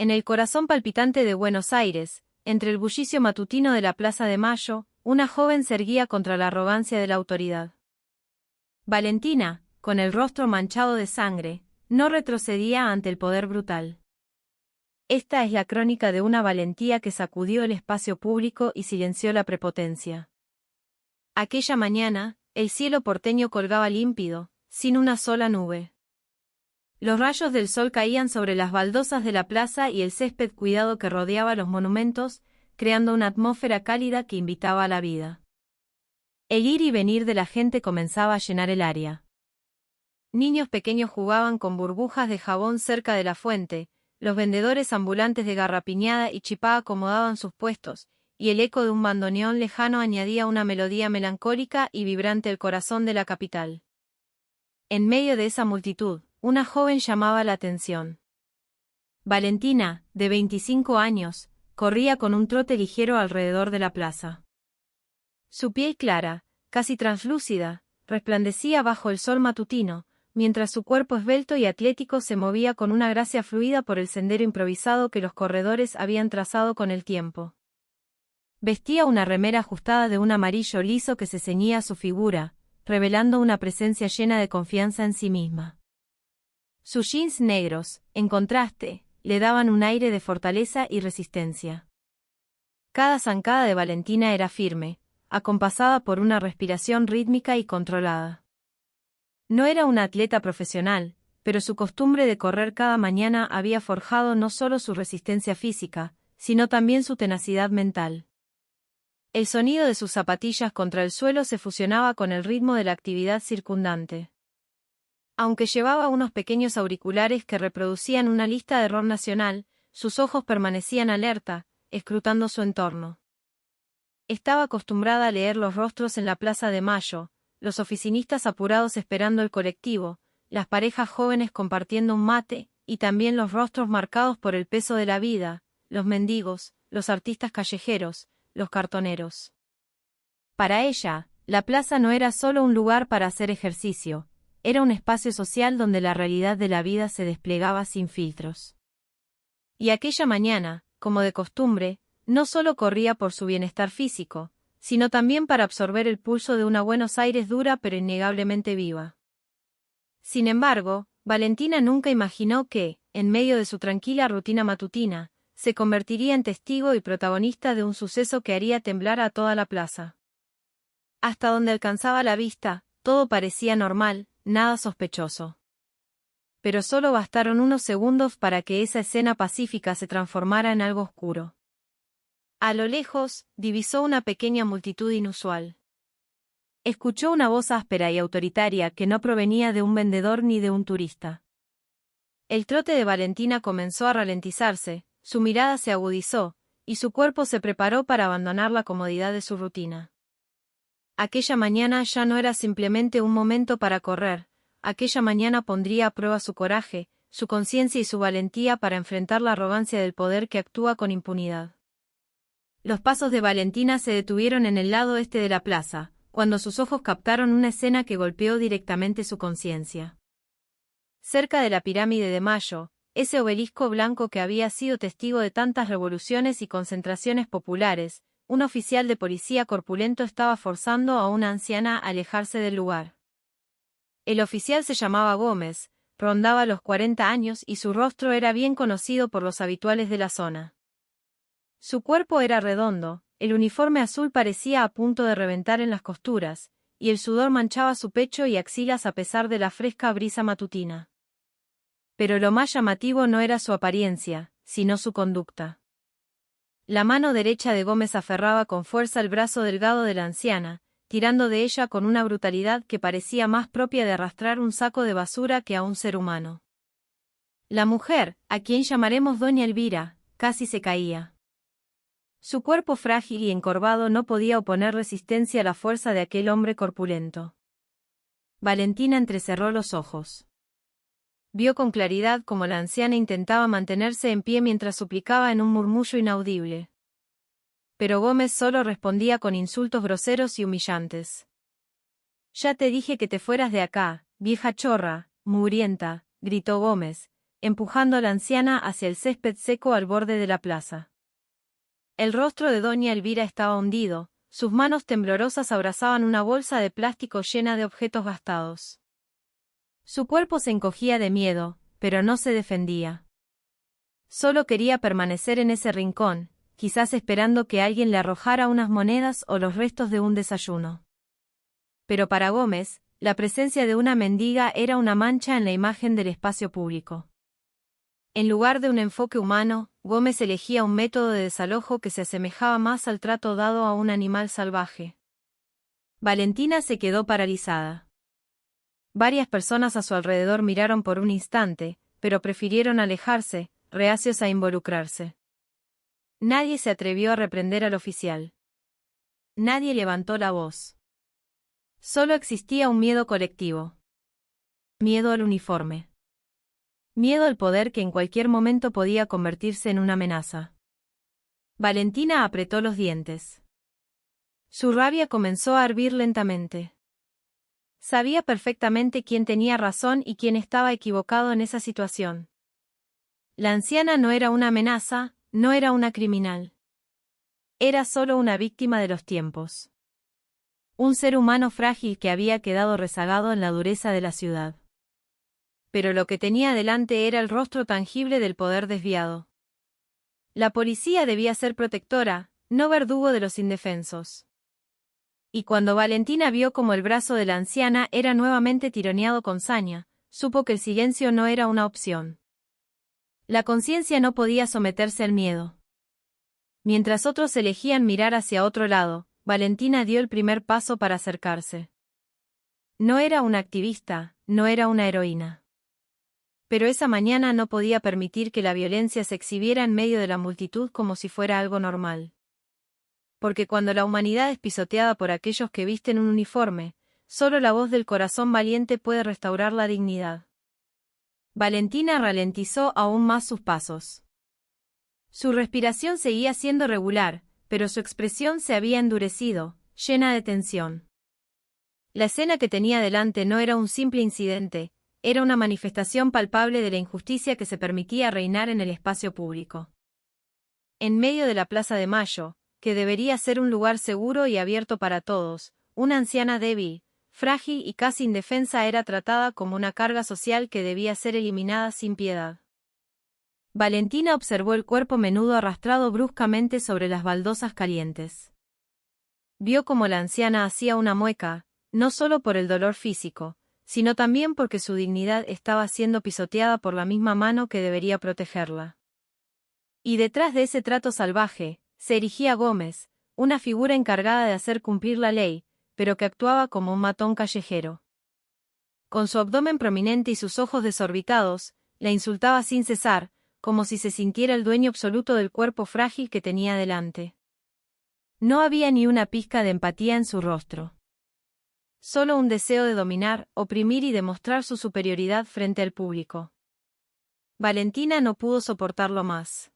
En el corazón palpitante de Buenos Aires, entre el bullicio matutino de la Plaza de Mayo, una joven se erguía contra la arrogancia de la autoridad. Valentina, con el rostro manchado de sangre, no retrocedía ante el poder brutal. Esta es la crónica de una valentía que sacudió el espacio público y silenció la prepotencia. Aquella mañana, el cielo porteño colgaba límpido, sin una sola nube. Los rayos del sol caían sobre las baldosas de la plaza y el césped cuidado que rodeaba los monumentos, creando una atmósfera cálida que invitaba a la vida. El ir y venir de la gente comenzaba a llenar el área. Niños pequeños jugaban con burbujas de jabón cerca de la fuente, los vendedores ambulantes de garrapiñada y chipá acomodaban sus puestos, y el eco de un bandoneón lejano añadía una melodía melancólica y vibrante al corazón de la capital. En medio de esa multitud, una joven llamaba la atención. Valentina, de 25 años, corría con un trote ligero alrededor de la plaza. Su piel clara, casi translúcida, resplandecía bajo el sol matutino, mientras su cuerpo esbelto y atlético se movía con una gracia fluida por el sendero improvisado que los corredores habían trazado con el tiempo. Vestía una remera ajustada de un amarillo liso que se ceñía a su figura, revelando una presencia llena de confianza en sí misma. Sus jeans negros, en contraste, le daban un aire de fortaleza y resistencia. Cada zancada de Valentina era firme, acompasada por una respiración rítmica y controlada. No era una atleta profesional, pero su costumbre de correr cada mañana había forjado no solo su resistencia física, sino también su tenacidad mental. El sonido de sus zapatillas contra el suelo se fusionaba con el ritmo de la actividad circundante. Aunque llevaba unos pequeños auriculares que reproducían una lista de rock nacional, sus ojos permanecían alerta, escrutando su entorno. Estaba acostumbrada a leer los rostros en la Plaza de Mayo, los oficinistas apurados esperando el colectivo, las parejas jóvenes compartiendo un mate, y también los rostros marcados por el peso de la vida, los mendigos, los artistas callejeros, los cartoneros. Para ella, la plaza no era solo un lugar para hacer ejercicio, era un espacio social donde la realidad de la vida se desplegaba sin filtros. Y aquella mañana, como de costumbre, no solo corría por su bienestar físico, sino también para absorber el pulso de una Buenos Aires dura pero innegablemente viva. Sin embargo, Valentina nunca imaginó que, en medio de su tranquila rutina matutina, se convertiría en testigo y protagonista de un suceso que haría temblar a toda la plaza. Hasta donde alcanzaba la vista, todo parecía normal, nada sospechoso. Pero solo bastaron unos segundos para que esa escena pacífica se transformara en algo oscuro. A lo lejos, divisó una pequeña multitud inusual. Escuchó una voz áspera y autoritaria que no provenía de un vendedor ni de un turista. El trote de Valentina comenzó a ralentizarse, su mirada se agudizó, y su cuerpo se preparó para abandonar la comodidad de su rutina. Aquella mañana ya no era simplemente un momento para correr, aquella mañana pondría a prueba su coraje, su conciencia y su valentía para enfrentar la arrogancia del poder que actúa con impunidad. Los pasos de Valentina se detuvieron en el lado este de la plaza, cuando sus ojos captaron una escena que golpeó directamente su conciencia. Cerca de la pirámide de Mayo, ese obelisco blanco que había sido testigo de tantas revoluciones y concentraciones populares, un oficial de policía corpulento estaba forzando a una anciana a alejarse del lugar. El oficial se llamaba Gómez, rondaba los 40 años y su rostro era bien conocido por los habituales de la zona. Su cuerpo era redondo, el uniforme azul parecía a punto de reventar en las costuras, y el sudor manchaba su pecho y axilas a pesar de la fresca brisa matutina. Pero lo más llamativo no era su apariencia, sino su conducta. La mano derecha de Gómez aferraba con fuerza el brazo delgado de la anciana, tirando de ella con una brutalidad que parecía más propia de arrastrar un saco de basura que a un ser humano. La mujer, a quien llamaremos Doña Elvira, casi se caía. Su cuerpo frágil y encorvado no podía oponer resistencia a la fuerza de aquel hombre corpulento. Valentina entrecerró los ojos. Vio con claridad cómo la anciana intentaba mantenerse en pie mientras suplicaba en un murmullo inaudible. Pero Gómez solo respondía con insultos groseros y humillantes. «Ya te dije que te fueras de acá, vieja chorra, mugrienta», gritó Gómez, empujando a la anciana hacia el césped seco al borde de la plaza. El rostro de doña Elvira estaba hundido, sus manos temblorosas abrazaban una bolsa de plástico llena de objetos gastados. Su cuerpo se encogía de miedo, pero no se defendía. Solo quería permanecer en ese rincón, quizás esperando que alguien le arrojara unas monedas o los restos de un desayuno. Pero para Gómez, la presencia de una mendiga era una mancha en la imagen del espacio público. En lugar de un enfoque humano, Gómez elegía un método de desalojo que se asemejaba más al trato dado a un animal salvaje. Valentina se quedó paralizada. Varias personas a su alrededor miraron por un instante, pero prefirieron alejarse, reacios a involucrarse. Nadie se atrevió a reprender al oficial. Nadie levantó la voz. Solo existía un miedo colectivo. Miedo al uniforme. Miedo al poder que en cualquier momento podía convertirse en una amenaza. Valentina apretó los dientes. Su rabia comenzó a hervir lentamente. Sabía perfectamente quién tenía razón y quién estaba equivocado en esa situación. La anciana no era una amenaza, no era una criminal. Era solo una víctima de los tiempos. Un ser humano frágil que había quedado rezagado en la dureza de la ciudad. Pero lo que tenía delante era el rostro tangible del poder desviado. La policía debía ser protectora, no verdugo de los indefensos. Y cuando Valentina vio cómo el brazo de la anciana era nuevamente tironeado con saña, supo que el silencio no era una opción. La conciencia no podía someterse al miedo. Mientras otros elegían mirar hacia otro lado, Valentina dio el primer paso para acercarse. No era una activista, no era una heroína. Pero esa mañana no podía permitir que la violencia se exhibiera en medio de la multitud como si fuera algo normal. Porque cuando la humanidad es pisoteada por aquellos que visten un uniforme, solo la voz del corazón valiente puede restaurar la dignidad. Valentina ralentizó aún más sus pasos. Su respiración seguía siendo regular, pero su expresión se había endurecido, llena de tensión. La escena que tenía delante no era un simple incidente, era una manifestación palpable de la injusticia que se permitía reinar en el espacio público. En medio de la Plaza de Mayo, que debería ser un lugar seguro y abierto para todos, una anciana débil, frágil y casi indefensa era tratada como una carga social que debía ser eliminada sin piedad. Valentina observó el cuerpo menudo arrastrado bruscamente sobre las baldosas calientes. Vio cómo la anciana hacía una mueca, no solo por el dolor físico, sino también porque su dignidad estaba siendo pisoteada por la misma mano que debería protegerla. Y detrás de ese trato salvaje, se erigía Gómez, una figura encargada de hacer cumplir la ley, pero que actuaba como un matón callejero. Con su abdomen prominente y sus ojos desorbitados, la insultaba sin cesar, como si se sintiera el dueño absoluto del cuerpo frágil que tenía delante. No había ni una pizca de empatía en su rostro. Solo un deseo de dominar, oprimir y demostrar su superioridad frente al público. Valentina no pudo soportarlo más.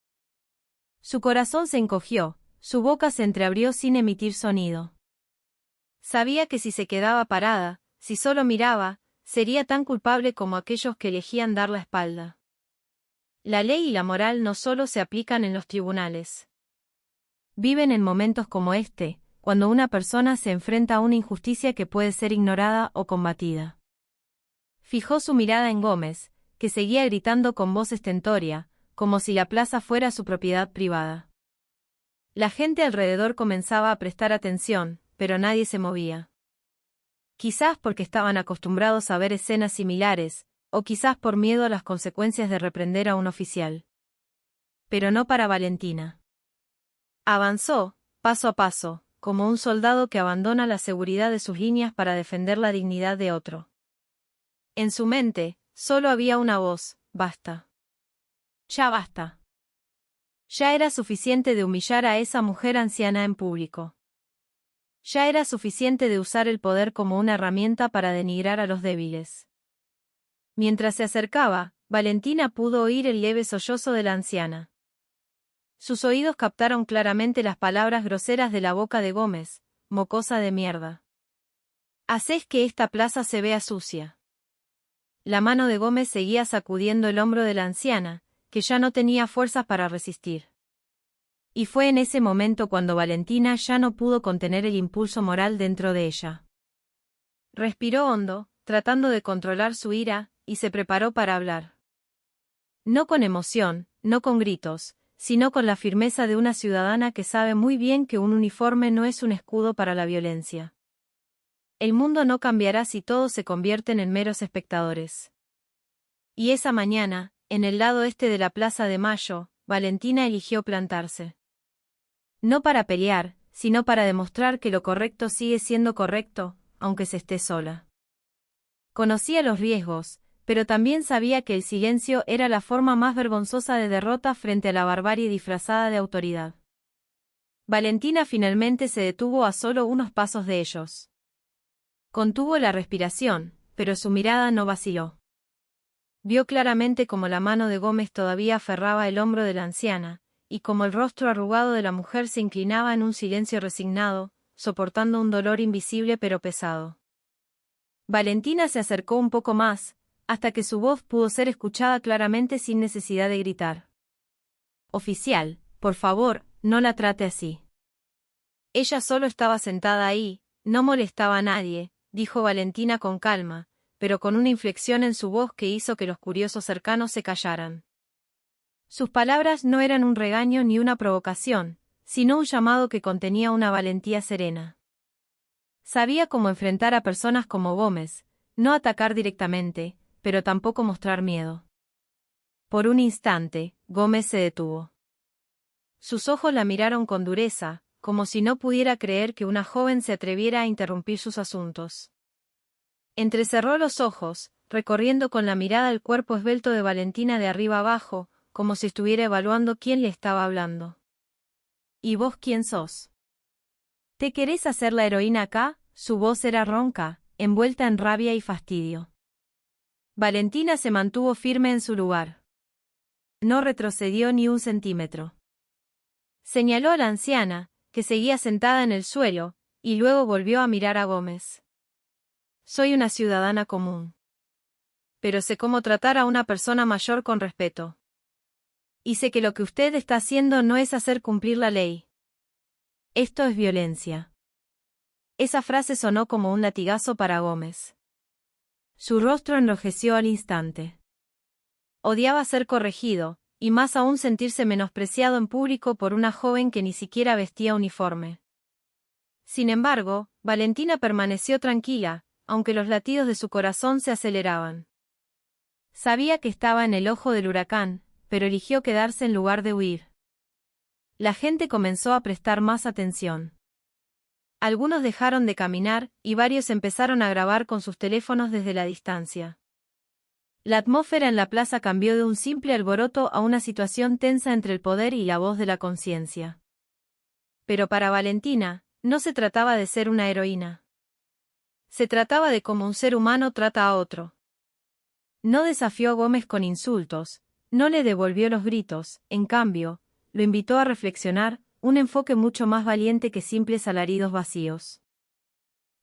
Su corazón se encogió, su boca se entreabrió sin emitir sonido. Sabía que si se quedaba parada, si solo miraba, sería tan culpable como aquellos que elegían dar la espalda. La ley y la moral no solo se aplican en los tribunales. Viven en momentos como este, cuando una persona se enfrenta a una injusticia que puede ser ignorada o combatida. Fijó su mirada en Gómez, que seguía gritando con voz estentórea, como si la plaza fuera su propiedad privada. La gente alrededor comenzaba a prestar atención, pero nadie se movía. Quizás porque estaban acostumbrados a ver escenas similares, o quizás por miedo a las consecuencias de reprender a un oficial. Pero no para Valentina. Avanzó, paso a paso, como un soldado que abandona la seguridad de sus líneas para defender la dignidad de otro. En su mente, solo había una voz: basta. Ya basta. Ya era suficiente de humillar a esa mujer anciana en público. Ya era suficiente de usar el poder como una herramienta para denigrar a los débiles. Mientras se acercaba, Valentina pudo oír el leve sollozo de la anciana. Sus oídos captaron claramente las palabras groseras de la boca de Gómez: mocosa de mierda. Hacés que esta plaza se vea sucia. la mano de Gómez seguía sacudiendo el hombro de la anciana, que ya no tenía fuerzas para resistir. Y fue en ese momento cuando Valentina ya no pudo contener el impulso moral dentro de ella. Respiró hondo, tratando de controlar su ira, y se preparó para hablar. No con emoción, no con gritos, sino con la firmeza de una ciudadana que sabe muy bien que un uniforme no es un escudo para la violencia. El mundo no cambiará si todos se convierten en meros espectadores. Y esa mañana, en el lado este de la Plaza de Mayo, Valentina eligió plantarse. No para pelear, sino para demostrar que lo correcto sigue siendo correcto, aunque se esté sola. Conocía los riesgos, pero también sabía que el silencio era la forma más vergonzosa de derrota frente a la barbarie disfrazada de autoridad. Valentina finalmente se detuvo a solo unos pasos de ellos. Contuvo la respiración, pero su mirada no vaciló. Vio claramente cómo la mano de Gómez todavía aferraba el hombro de la anciana, y cómo el rostro arrugado de la mujer se inclinaba en un silencio resignado, soportando un dolor invisible pero pesado. Valentina se acercó un poco más, hasta que su voz pudo ser escuchada claramente sin necesidad de gritar. «Oficial, por favor, no la trate así». Ella solo estaba sentada ahí, no molestaba a nadie, dijo Valentina con calma, pero con una inflexión en su voz que hizo que los curiosos cercanos se callaran. Sus palabras no eran un regaño ni una provocación, sino un llamado que contenía una valentía serena. Sabía cómo enfrentar a personas como Gómez, no atacar directamente, pero tampoco mostrar miedo. Por un instante, Gómez se detuvo. Sus ojos la miraron con dureza, como si no pudiera creer que una joven se atreviera a interrumpir sus asuntos. Entrecerró los ojos, recorriendo con la mirada el cuerpo esbelto de Valentina de arriba abajo, como si estuviera evaluando quién le estaba hablando. ¿Y vos quién sos? ¿Te querés hacer la heroína acá? Su voz era ronca, envuelta en rabia y fastidio. Valentina se mantuvo firme en su lugar. No retrocedió ni un centímetro. Señaló a la anciana, que seguía sentada en el suelo, y luego volvió a mirar a Gómez. Soy una ciudadana común. Pero sé cómo tratar a una persona mayor con respeto. Y sé que lo que usted está haciendo no es hacer cumplir la ley. Esto es violencia. Esa frase sonó como un latigazo para Gómez. Su rostro enrojeció al instante. Odiaba ser corregido, y más aún sentirse menospreciado en público por una joven que ni siquiera vestía uniforme. Sin embargo, Valentina permaneció tranquila, aunque los latidos de su corazón se aceleraban. Sabía que estaba en el ojo del huracán, pero eligió quedarse en lugar de huir. La gente comenzó a prestar más atención. Algunos dejaron de caminar, y varios empezaron a grabar con sus teléfonos desde la distancia. La atmósfera en la plaza cambió de un simple alboroto a una situación tensa entre el poder y la voz de la conciencia. Pero para Valentina, no se trataba de ser una heroína. Se trataba de cómo un ser humano trata a otro. No desafió a Gómez con insultos, no le devolvió los gritos, en cambio, lo invitó a reflexionar, un enfoque mucho más valiente que simples alaridos vacíos.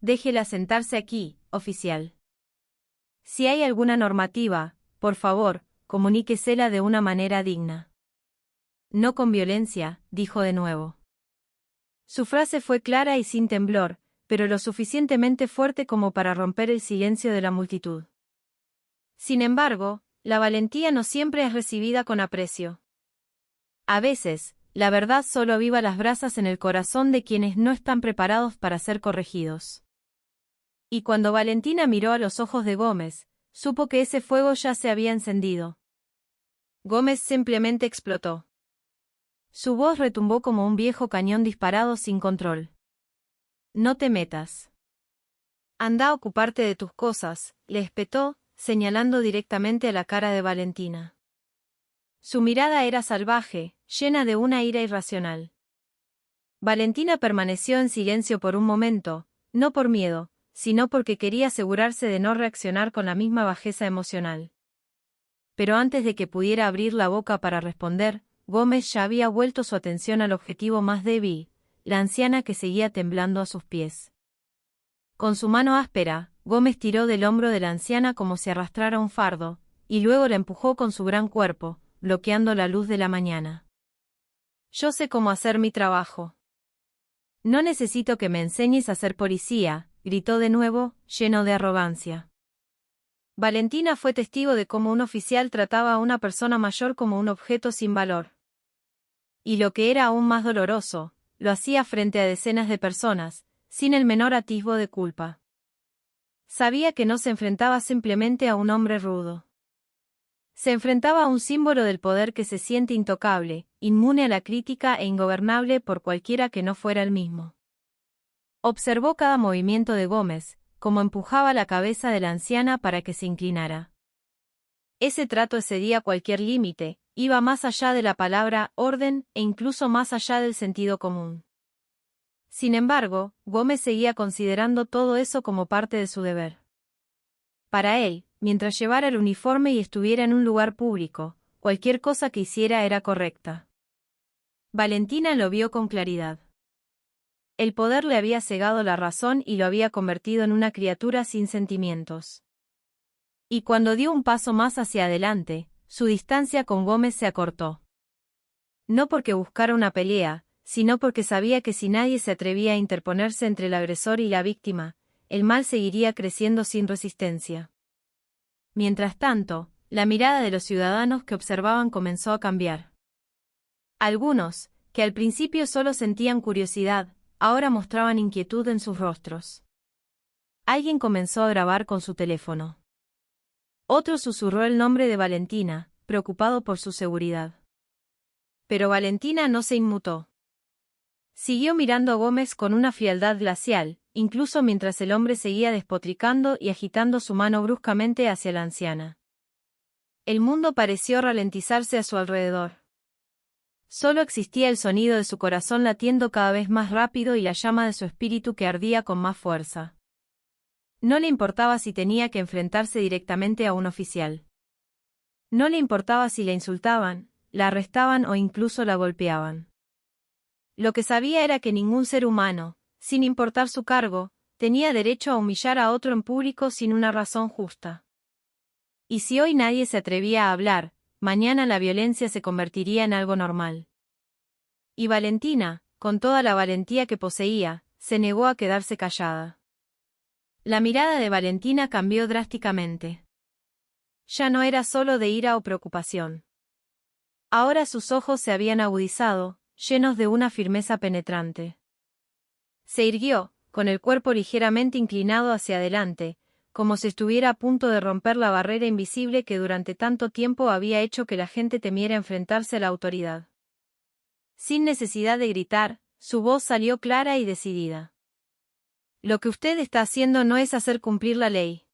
Déjela sentarse aquí, oficial. Si hay alguna normativa, por favor, comuníquesela de una manera digna. No con violencia, dijo de nuevo. Su frase fue clara y sin temblor, pero lo suficientemente fuerte como para romper el silencio de la multitud. Sin embargo, la valentía no siempre es recibida con aprecio. A veces, la verdad solo aviva las brasas en el corazón de quienes no están preparados para ser corregidos. Y cuando Valentina miró a los ojos de Gómez, supo que ese fuego ya se había encendido. Gómez simplemente explotó. Su voz retumbó como un viejo cañón disparado sin control. No te metas. Anda a ocuparte de tus cosas, le espetó, señalando directamente a la cara de Valentina. Su mirada era salvaje, llena de una ira irracional. Valentina permaneció en silencio por un momento, no por miedo, sino porque quería asegurarse de no reaccionar con la misma bajeza emocional. Pero antes de que pudiera abrir la boca para responder, Gómez ya había vuelto su atención al objetivo más débil, la anciana que seguía temblando a sus pies. Con su mano áspera, Gómez tiró del hombro de la anciana como si arrastrara un fardo, y luego la empujó con su gran cuerpo, bloqueando la luz de la mañana. «Yo sé cómo hacer mi trabajo. No necesito que me enseñes a ser policía», gritó de nuevo, lleno de arrogancia. Valentina fue testigo de cómo un oficial trataba a una persona mayor como un objeto sin valor. Y lo que era aún más doloroso, lo hacía frente a decenas de personas, sin el menor atisbo de culpa. Sabía que no se enfrentaba simplemente a un hombre rudo. Se enfrentaba a un símbolo del poder que se siente intocable, inmune a la crítica e ingobernable por cualquiera que no fuera el mismo. Observó cada movimiento de Gómez, como empujaba la cabeza de la anciana para que se inclinara. Ese trato excedía cualquier límite, iba más allá de la palabra orden e incluso más allá del sentido común. Sin embargo, Gómez seguía considerando todo eso como parte de su deber. Para él, mientras llevara el uniforme y estuviera en un lugar público, cualquier cosa que hiciera era correcta. Valentina lo vio con claridad. El poder le había cegado la razón y lo había convertido en una criatura sin sentimientos. Y cuando dio un paso más hacia adelante, su distancia con Gómez se acortó. No porque buscara una pelea, sino porque sabía que si nadie se atrevía a interponerse entre el agresor y la víctima, el mal seguiría creciendo sin resistencia. Mientras tanto, la mirada de los ciudadanos que observaban comenzó a cambiar. Algunos, que al principio solo sentían curiosidad, ahora mostraban inquietud en sus rostros. Alguien comenzó a grabar con su teléfono. Otro susurró el nombre de Valentina, preocupado por su seguridad. Pero Valentina no se inmutó. Siguió mirando a Gómez con una frialdad glacial, incluso mientras el hombre seguía despotricando y agitando su mano bruscamente hacia la anciana. El mundo pareció ralentizarse a su alrededor. Solo existía el sonido de su corazón latiendo cada vez más rápido y la llama de su espíritu que ardía con más fuerza. No le importaba si tenía que enfrentarse directamente a un oficial. No le importaba si la insultaban, la arrestaban o incluso la golpeaban. Lo que sabía era que ningún ser humano, sin importar su cargo, tenía derecho a humillar a otro en público sin una razón justa. Y si hoy nadie se atrevía a hablar, mañana la violencia se convertiría en algo normal. Y Valentina, con toda la valentía que poseía, se negó a quedarse callada. La mirada de Valentina cambió drásticamente. Ya no era solo de ira o preocupación. Ahora sus ojos se habían agudizado, llenos de una firmeza penetrante. Se irguió, con el cuerpo ligeramente inclinado hacia adelante, como si estuviera a punto de romper la barrera invisible que durante tanto tiempo había hecho que la gente temiera enfrentarse a la autoridad. Sin necesidad de gritar, su voz salió clara y decidida. Lo que usted está haciendo no es hacer cumplir la ley.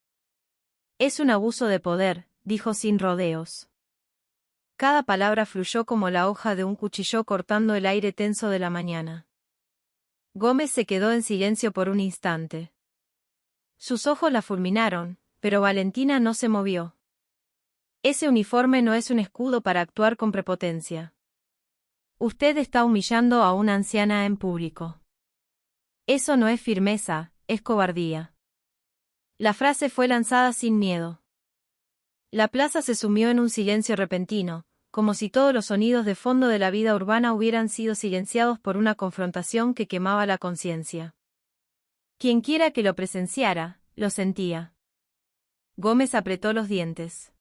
Es un abuso de poder, dijo sin rodeos. Cada palabra fluyó como la hoja de un cuchillo cortando el aire tenso de la mañana. Gómez se quedó en silencio por un instante. Sus ojos la fulminaron, pero Valentina no se movió. Ese uniforme no es un escudo para actuar con prepotencia. Usted está humillando a una anciana en público. Eso no es firmeza, es cobardía. La frase fue lanzada sin miedo. La plaza se sumió en un silencio repentino, como si todos los sonidos de fondo de la vida urbana hubieran sido silenciados por una confrontación que quemaba la conciencia. Quienquiera que lo presenciara, lo sentía. Gómez apretó los dientes.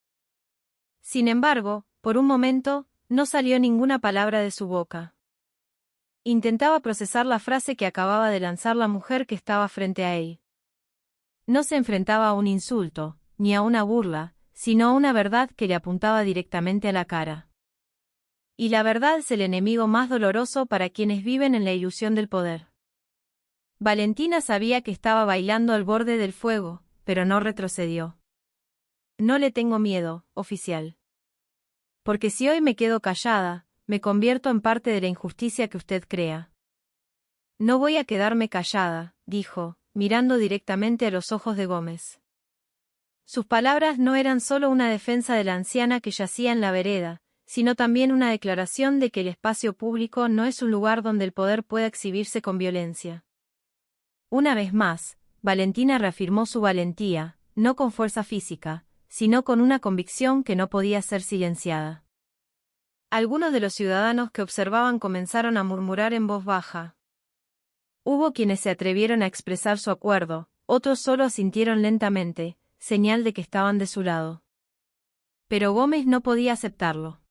Sin embargo, por un momento, no salió ninguna palabra de su boca. Intentaba procesar la frase que acababa de lanzar la mujer que estaba frente a él. No se enfrentaba a un insulto, ni a una burla, sino a una verdad que le apuntaba directamente a la cara. Y la verdad es el enemigo más doloroso para quienes viven en la ilusión del poder. Valentina sabía que estaba bailando al borde del fuego, pero no retrocedió. No le tengo miedo, oficial. Porque si hoy me quedo callada, me convierto en parte de la injusticia que usted crea. No voy a quedarme callada, dijo, mirando directamente a los ojos de Gómez. Sus palabras no eran solo una defensa de la anciana que yacía en la vereda, sino también una declaración de que el espacio público no es un lugar donde el poder pueda exhibirse con violencia. Una vez más, Valentina reafirmó su valentía, no con fuerza física, sino con una convicción que no podía ser silenciada. Algunos de los ciudadanos que observaban comenzaron a murmurar en voz baja. Hubo quienes se atrevieron a expresar su acuerdo, otros solo asintieron lentamente, señal de que estaban de su lado. Pero Gómez no podía aceptarlo.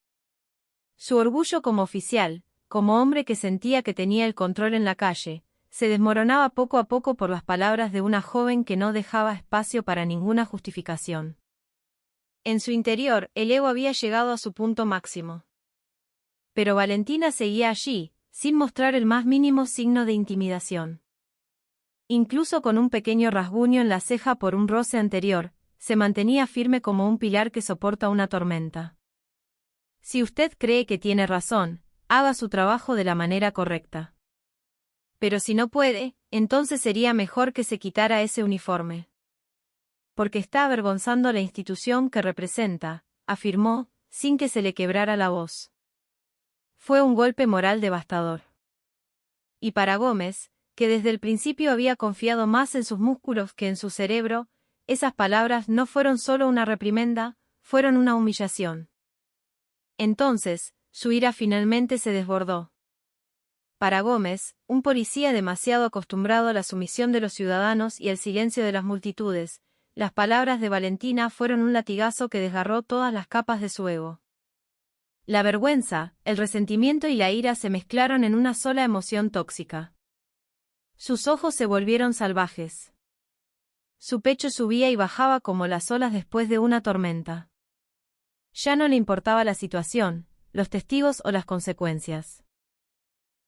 Su orgullo como oficial, como hombre que sentía que tenía el control en la calle, se desmoronaba poco a poco por las palabras de una joven que no dejaba espacio para ninguna justificación. En su interior, el ego había llegado a su punto máximo. Pero Valentina seguía allí, sin mostrar el más mínimo signo de intimidación. Incluso con un pequeño rasguño en la ceja por un roce anterior, se mantenía firme como un pilar que soporta una tormenta. Si usted cree que tiene razón, haga su trabajo de la manera correcta. Pero si no puede, entonces sería mejor que se quitara ese uniforme. Porque está avergonzando la institución que representa, afirmó, sin que se le quebrara la voz. Fue un golpe moral devastador. Y para Gómez, que desde el principio había confiado más en sus músculos que en su cerebro, esas palabras no fueron solo una reprimenda, fueron una humillación. Entonces, su ira finalmente se desbordó. Para Gómez, un policía demasiado acostumbrado a la sumisión de los ciudadanos y el silencio de las multitudes, las palabras de Valentina fueron un latigazo que desgarró todas las capas de su ego. La vergüenza, el resentimiento y la ira se mezclaron en una sola emoción tóxica. Sus ojos se volvieron salvajes. Su pecho subía y bajaba como las olas después de una tormenta. Ya no le importaba la situación, los testigos o las consecuencias.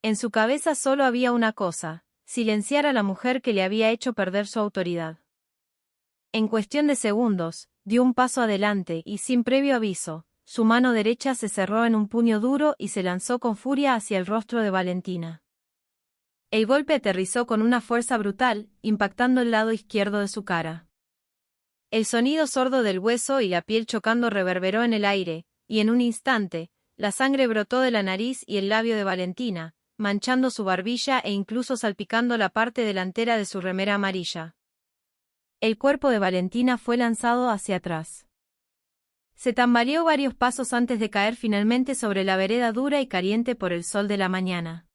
En su cabeza solo había una cosa: silenciar a la mujer que le había hecho perder su autoridad. En cuestión de segundos, dio un paso adelante y sin previo aviso, su mano derecha se cerró en un puño duro y se lanzó con furia hacia el rostro de Valentina. El golpe aterrizó con una fuerza brutal, impactando el lado izquierdo de su cara. El sonido sordo del hueso y la piel chocando reverberó en el aire, y en un instante, la sangre brotó de la nariz y el labio de Valentina, manchando su barbilla e incluso salpicando la parte delantera de su remera amarilla. El cuerpo de Valentina fue lanzado hacia atrás. Se tambaleó varios pasos antes de caer finalmente sobre la vereda dura y caliente por el sol de la mañana.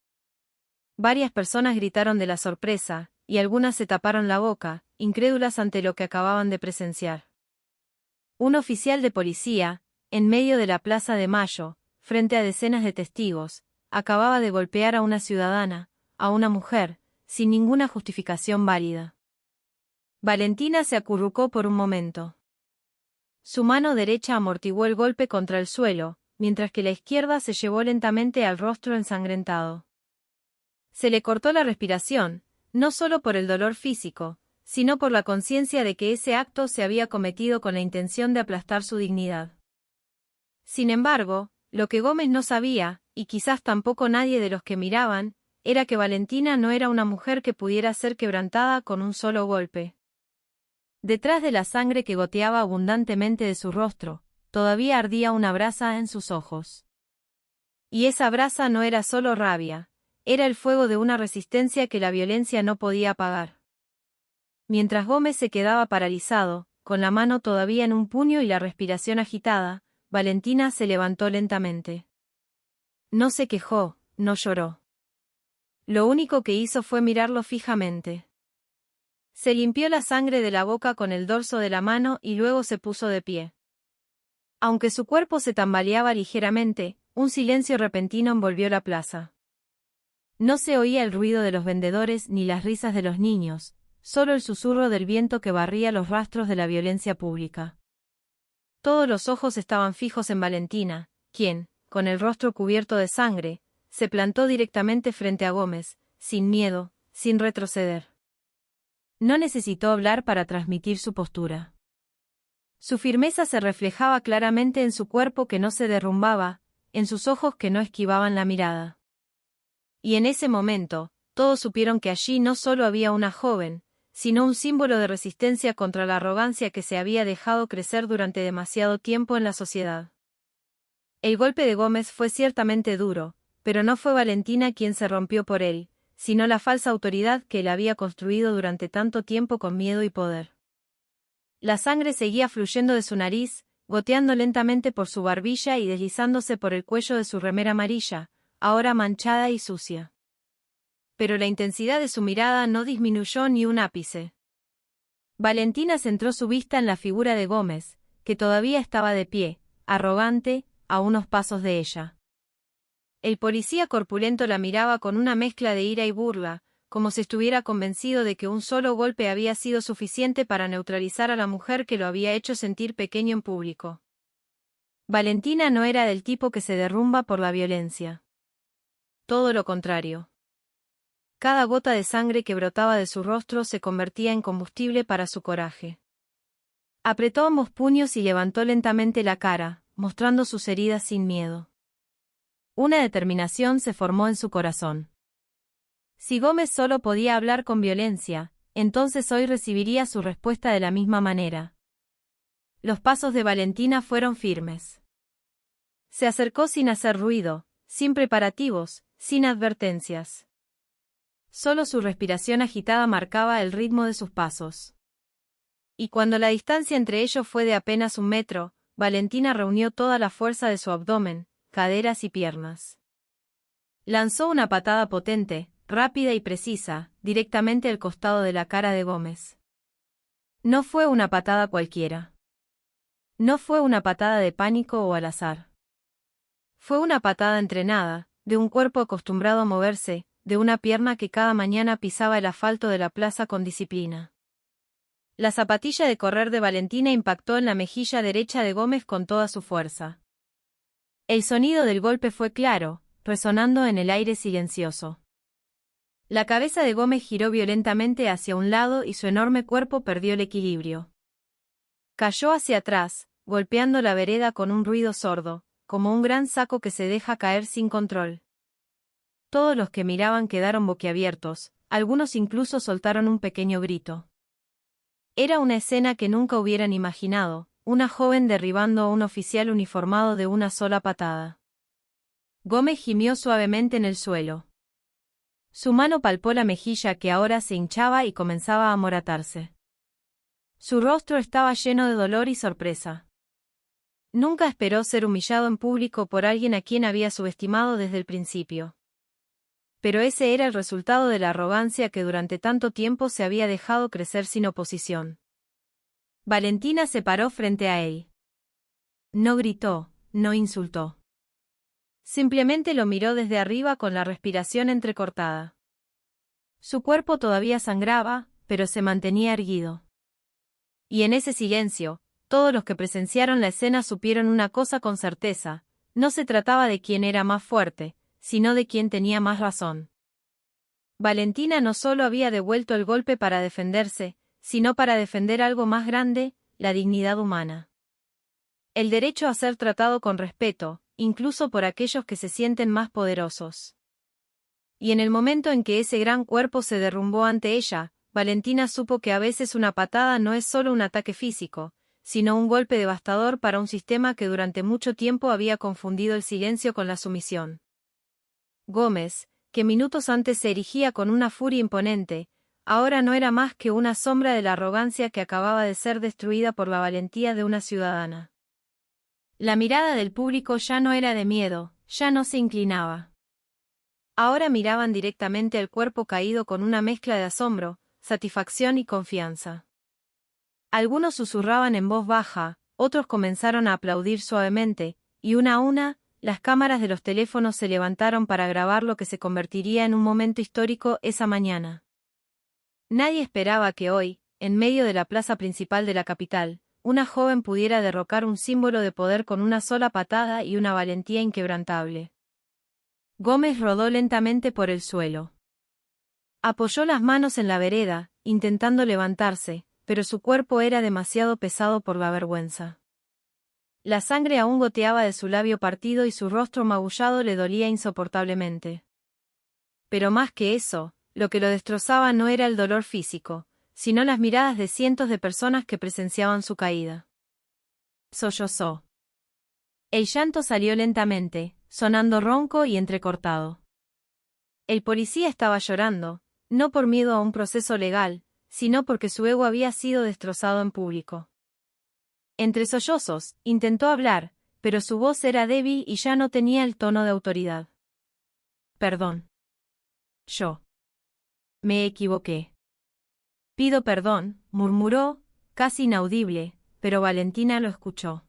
Varias personas gritaron de la sorpresa, y algunas se taparon la boca, incrédulas ante lo que acababan de presenciar. Un oficial de policía, en medio de la Plaza de Mayo, frente a decenas de testigos, acababa de golpear a una ciudadana, a una mujer, sin ninguna justificación válida. Valentina se acurrucó por un momento. Su mano derecha amortiguó el golpe contra el suelo, mientras que la izquierda se llevó lentamente al rostro ensangrentado. Se le cortó la respiración, no solo por el dolor físico, sino por la conciencia de que ese acto se había cometido con la intención de aplastar su dignidad. Sin embargo, lo que Gómez no sabía, y quizás tampoco nadie de los que miraban, era que Valentina no era una mujer que pudiera ser quebrantada con un solo golpe. Detrás de la sangre que goteaba abundantemente de su rostro, todavía ardía una brasa en sus ojos. Y esa brasa no era solo rabia, era el fuego de una resistencia que la violencia no podía apagar. Mientras Gómez se quedaba paralizado, con la mano todavía en un puño y la respiración agitada, Valentina se levantó lentamente. No se quejó, no lloró. Lo único que hizo fue mirarlo fijamente. Se limpió la sangre de la boca con el dorso de la mano y luego se puso de pie. Aunque su cuerpo se tambaleaba ligeramente, un silencio repentino envolvió la plaza. No se oía el ruido de los vendedores ni las risas de los niños, solo el susurro del viento que barría los rastros de la violencia pública. Todos los ojos estaban fijos en Valentina, quien, con el rostro cubierto de sangre, se plantó directamente frente a Gómez, sin miedo, sin retroceder. No necesitó hablar para transmitir su postura. Su firmeza se reflejaba claramente en su cuerpo que no se derrumbaba, en sus ojos que no esquivaban la mirada. Y en ese momento, todos supieron que allí no solo había una joven, sino un símbolo de resistencia contra la arrogancia que se había dejado crecer durante demasiado tiempo en la sociedad. El golpe de Gómez fue ciertamente duro, pero no fue Valentina quien se rompió por él, sino la falsa autoridad que él había construido durante tanto tiempo con miedo y poder. La sangre seguía fluyendo de su nariz, goteando lentamente por su barbilla y deslizándose por el cuello de su remera amarilla, ahora manchada y sucia. Pero la intensidad de su mirada no disminuyó ni un ápice. Valentina centró su vista en la figura de Gómez, que todavía estaba de pie, arrogante, a unos pasos de ella. El policía corpulento la miraba con una mezcla de ira y burla, como si estuviera convencido de que un solo golpe había sido suficiente para neutralizar a la mujer que lo había hecho sentir pequeño en público. Valentina no era del tipo que se derrumba por la violencia. Todo lo contrario. Cada gota de sangre que brotaba de su rostro se convertía en combustible para su coraje. Apretó ambos puños y levantó lentamente la cara, mostrando sus heridas sin miedo. Una determinación se formó en su corazón. Si Gómez solo podía hablar con violencia, entonces hoy recibiría su respuesta de la misma manera. Los pasos de Valentina fueron firmes. Se acercó sin hacer ruido, sin preparativos, sin advertencias. Solo su respiración agitada marcaba el ritmo de sus pasos. Y cuando la distancia entre ellos fue de apenas 1 metro, Valentina reunió toda la fuerza de su abdomen, caderas y piernas. Lanzó una patada potente, rápida y precisa, directamente al costado de la cara de Gómez. No fue una patada cualquiera. No fue una patada de pánico o al azar. Fue una patada entrenada, de un cuerpo acostumbrado a moverse, de una pierna que cada mañana pisaba el asfalto de la plaza con disciplina. La zapatilla de correr de Valentina impactó en la mejilla derecha de Gómez con toda su fuerza. El sonido del golpe fue claro, resonando en el aire silencioso. La cabeza de Gómez giró violentamente hacia un lado y su enorme cuerpo perdió el equilibrio. Cayó hacia atrás, golpeando la vereda con un ruido sordo, como un gran saco que se deja caer sin control. Todos los que miraban quedaron boquiabiertos, algunos incluso soltaron un pequeño grito. Era una escena que nunca hubieran imaginado, una joven derribando a un oficial uniformado de una sola patada. Gómez gimió suavemente en el suelo. Su mano palpó la mejilla que ahora se hinchaba y comenzaba a amoratarse. Su rostro estaba lleno de dolor y sorpresa. Nunca esperó ser humillado en público por alguien a quien había subestimado desde el principio. Pero ese era el resultado de la arrogancia que durante tanto tiempo se había dejado crecer sin oposición. Valentina se paró frente a él. No gritó, no insultó. Simplemente lo miró desde arriba con la respiración entrecortada. Su cuerpo todavía sangraba, pero se mantenía erguido. Y en ese silencio, todos los que presenciaron la escena supieron una cosa con certeza: no se trataba de quién era más fuerte, sino de quién tenía más razón. Valentina no solo había devuelto el golpe para defenderse, sino para defender algo más grande, la dignidad humana. El derecho a ser tratado con respeto, incluso por aquellos que se sienten más poderosos. Y en el momento en que ese gran cuerpo se derrumbó ante ella, Valentina supo que a veces una patada no es solo un ataque físico, sino un golpe devastador para un sistema que durante mucho tiempo había confundido el silencio con la sumisión. Gómez, que minutos antes se erigía con una furia imponente, ahora no era más que una sombra de la arrogancia que acababa de ser destruida por la valentía de una ciudadana. La mirada del público ya no era de miedo, ya no se inclinaba. Ahora miraban directamente al cuerpo caído con una mezcla de asombro, satisfacción y confianza. Algunos susurraban en voz baja, otros comenzaron a aplaudir suavemente, y una a una, las cámaras de los teléfonos se levantaron para grabar lo que se convertiría en un momento histórico esa mañana. Nadie esperaba que hoy, en medio de la plaza principal de la capital, una joven pudiera derrocar un símbolo de poder con una sola patada y una valentía inquebrantable. Gómez rodó lentamente por el suelo. Apoyó las manos en la vereda, intentando levantarse, pero su cuerpo era demasiado pesado por la vergüenza. La sangre aún goteaba de su labio partido y su rostro magullado le dolía insoportablemente. Pero más que eso, lo que lo destrozaba no era el dolor físico, sino las miradas de cientos de personas que presenciaban su caída. Sollozó. El llanto salió lentamente, sonando ronco y entrecortado. El policía estaba llorando, no por miedo a un proceso legal, sino porque su ego había sido destrozado en público. Entre sollozos, intentó hablar, pero su voz era débil y ya no tenía el tono de autoridad. Perdón. Yo. Me equivoqué. Pido perdón, murmuró, casi inaudible, pero Valentina lo escuchó.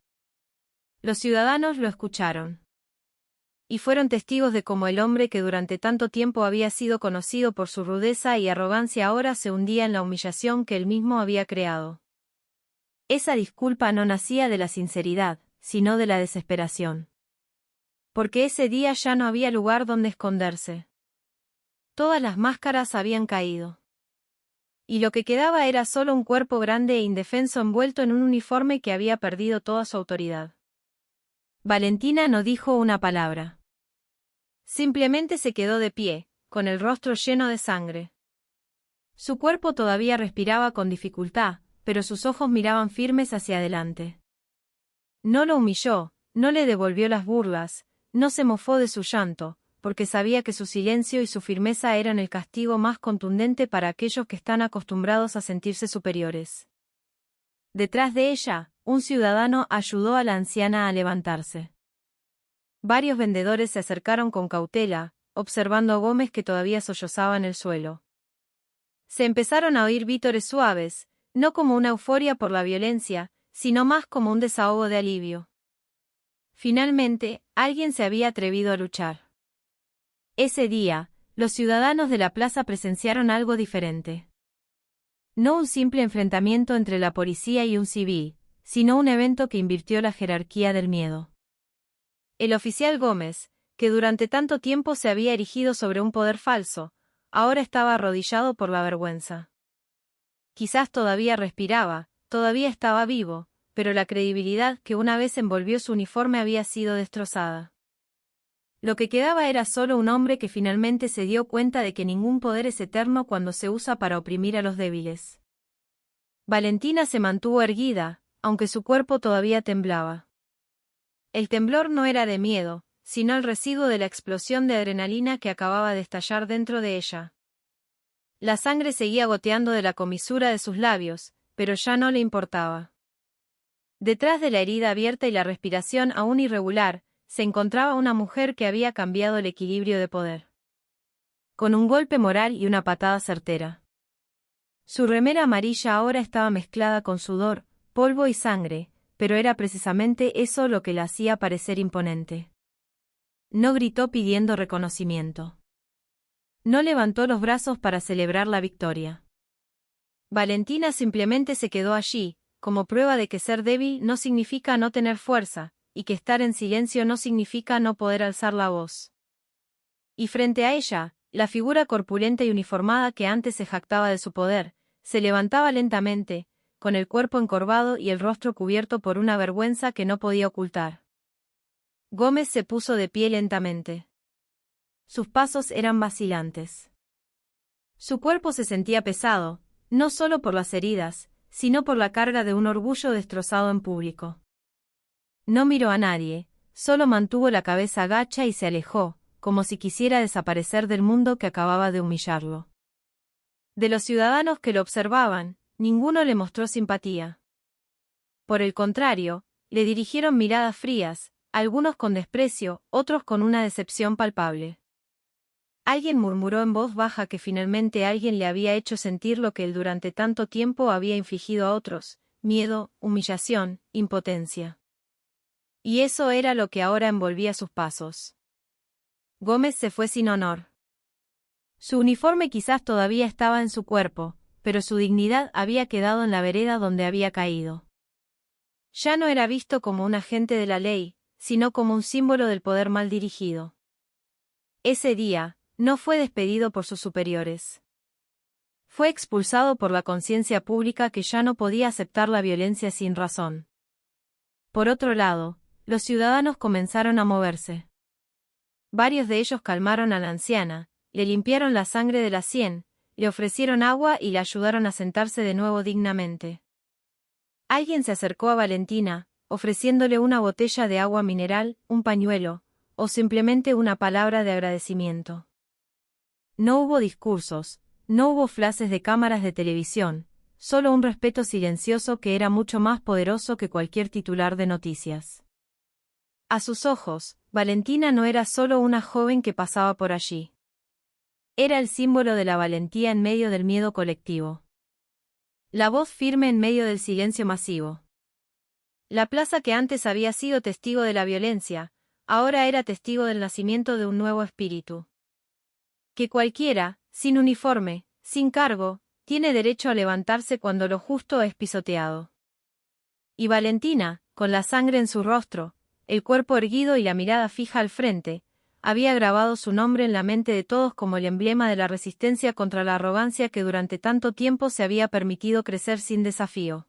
Los ciudadanos lo escucharon. Y fueron testigos de cómo el hombre que durante tanto tiempo había sido conocido por su rudeza y arrogancia ahora se hundía en la humillación que él mismo había creado. Esa disculpa no nacía de la sinceridad, sino de la desesperación. Porque ese día ya no había lugar donde esconderse. Todas las máscaras habían caído. Y lo que quedaba era solo un cuerpo grande e indefenso envuelto en un uniforme que había perdido toda su autoridad. Valentina no dijo una palabra. Simplemente se quedó de pie, con el rostro lleno de sangre. Su cuerpo todavía respiraba con dificultad, pero sus ojos miraban firmes hacia adelante. No lo humilló, no le devolvió las burlas, no se mofó de su llanto, porque sabía que su silencio y su firmeza eran el castigo más contundente para aquellos que están acostumbrados a sentirse superiores. Detrás de ella, un ciudadano ayudó a la anciana a levantarse. Varios vendedores se acercaron con cautela, observando a Gómez que todavía sollozaba en el suelo. Se empezaron a oír vítores suaves, no como una euforia por la violencia, sino más como un desahogo de alivio. Finalmente, alguien se había atrevido a luchar. Ese día, los ciudadanos de la plaza presenciaron algo diferente. No un simple enfrentamiento entre la policía y un civil, sino un evento que invirtió la jerarquía del miedo. El oficial Gómez, que durante tanto tiempo se había erigido sobre un poder falso, ahora estaba arrodillado por la vergüenza. Quizás todavía respiraba, todavía estaba vivo, pero la credibilidad que una vez envolvió su uniforme había sido destrozada. Lo que quedaba era solo un hombre que finalmente se dio cuenta de que ningún poder es eterno cuando se usa para oprimir a los débiles. Valentina se mantuvo erguida, aunque su cuerpo todavía temblaba. El temblor no era de miedo, sino el residuo de la explosión de adrenalina que acababa de estallar dentro de ella. La sangre seguía goteando de la comisura de sus labios, pero ya no le importaba. Detrás de la herida abierta y la respiración aún irregular, se encontraba una mujer que había cambiado el equilibrio de poder. Con un golpe moral y una patada certera. Su remera amarilla ahora estaba mezclada con sudor, polvo y sangre, pero era precisamente eso lo que la hacía parecer imponente. No gritó pidiendo reconocimiento. No levantó los brazos para celebrar la victoria. Valentina simplemente se quedó allí, como prueba de que ser débil no significa no tener fuerza, y que estar en silencio no significa no poder alzar la voz. Y frente a ella, la figura corpulenta y uniformada que antes se jactaba de su poder, se levantaba lentamente, con el cuerpo encorvado y el rostro cubierto por una vergüenza que no podía ocultar. Gómez se puso de pie lentamente. Sus pasos eran vacilantes. Su cuerpo se sentía pesado, no solo por las heridas, sino por la carga de un orgullo destrozado en público. No miró a nadie, solo mantuvo la cabeza gacha y se alejó, como si quisiera desaparecer del mundo que acababa de humillarlo. De los ciudadanos que lo observaban, ninguno le mostró simpatía. Por el contrario, le dirigieron miradas frías, algunos con desprecio, otros con una decepción palpable. Alguien murmuró en voz baja que finalmente alguien le había hecho sentir lo que él durante tanto tiempo había infligido a otros: miedo, humillación, impotencia. Y eso era lo que ahora envolvía sus pasos. Gómez se fue sin honor. Su uniforme quizás todavía estaba en su cuerpo, pero su dignidad había quedado en la vereda donde había caído. Ya no era visto como un agente de la ley, sino como un símbolo del poder mal dirigido. Ese día, no fue despedido por sus superiores. Fue expulsado por la conciencia pública que ya no podía aceptar la violencia sin razón. Por otro lado, los ciudadanos comenzaron a moverse. Varios de ellos calmaron a la anciana, le limpiaron la sangre de la sien, le ofrecieron agua y le ayudaron a sentarse de nuevo dignamente. Alguien se acercó a Valentina, ofreciéndole una botella de agua mineral, un pañuelo, o simplemente una palabra de agradecimiento. No hubo discursos, no hubo flashes de cámaras de televisión, solo un respeto silencioso que era mucho más poderoso que cualquier titular de noticias. A sus ojos, Valentina no era solo una joven que pasaba por allí. Era el símbolo de la valentía en medio del miedo colectivo. La voz firme en medio del silencio masivo. La plaza que antes había sido testigo de la violencia, ahora era testigo del nacimiento de un nuevo espíritu. Que cualquiera, sin uniforme, sin cargo, tiene derecho a levantarse cuando lo justo es pisoteado. Y Valentina, con la sangre en su rostro, el cuerpo erguido y la mirada fija al frente, había grabado su nombre en la mente de todos como el emblema de la resistencia contra la arrogancia que durante tanto tiempo se había permitido crecer sin desafío.